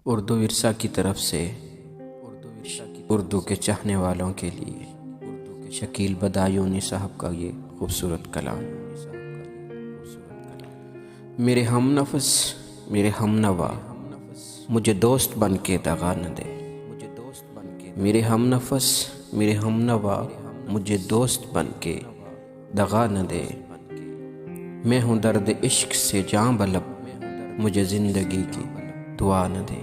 اردو ورثہ کی طرف سے اردو کے چاہنے والوں کے لیے شکیل بدایونی صاحب کا یہ خوبصورت کلام۔ میرے ہم نفس میرے ہم نوا مجھے دوست بن کے دغا نہ دے۔ میرے ہم نفس میرے ہم نوا مجھے دوست بن کے دغا نہ دے۔ میں ہوں درد عشق سے جاں بلب مجھے زندگی کی دعا نہ دے۔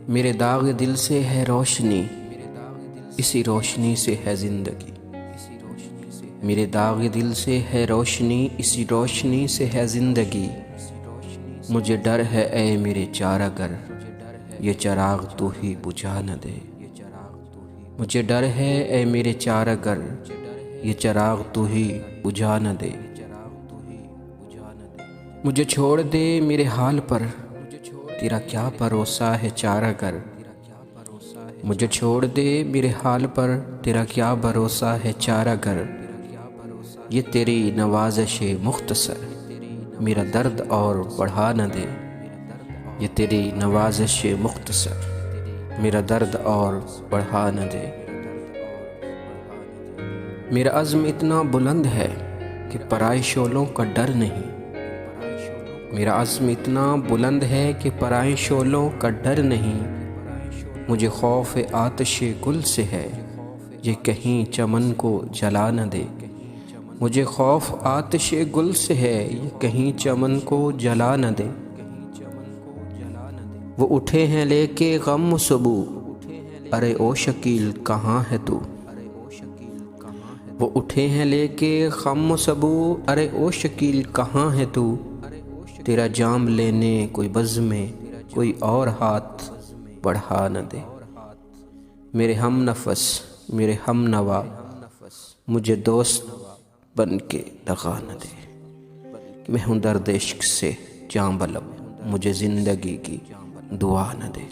میرے داغ دل سے ہے روشنی اسی روشنی سے ہے زندگی۔ میرے داغ دل سے ہے روشنی اسی روشنی سے ہے زندگی۔ مجھے ڈر ہے اے میرے چارہ گر یہ چراغ تو ہی بجھا نہ دے۔ مجھے ڈر ہے اے میرے چارہ گر یہ چراغ تو ہی بجھا نہ دے۔ مجھے چھوڑ دے میرے حال پر تیرا کیا بھروسہ ہے چارہ گر۔ مجھے چھوڑ دے میرے حال پر تیرا کیا بھروسہ ہے چارہ گر۔ یہ تیری نوازش مختصر میرا درد اور بڑھا نہ دے۔ یہ تیری نوازش مختصر میرا درد اور بڑھا نہ دے۔ میرا عزم اتنا بلند ہے کہ پرائے شعلوں کا ڈر نہیں۔ میرا عزم اتنا بلند ہے کہ پرائے شعلوں کا ڈر نہیں۔ مجھے خوف آتش گل سے ہے یہ کہیں چمن کو جلا نہ دے۔ مجھے خوف آتش گل سے ہے یہ کہیں چمن کو جلا نہ دے۔ وہ اٹھے ہیں لے کے غم و سبو ارے او شکیل کہاں ہے تو۔ وہ اٹھے ہیں لے کے غم و سبو ارے او شکیل کہاں ہے تو۔ تیرا جام لینے کوئی بزم کوئی اور ہاتھ بڑھا نہ دے۔ میرے ہم نفس میرے ہم نوا مجھے دوست بن کے دغا نہ دے۔ میں ہوں درد عشق سے جاں بلب مجھے زندگی کی دعا نہ دے۔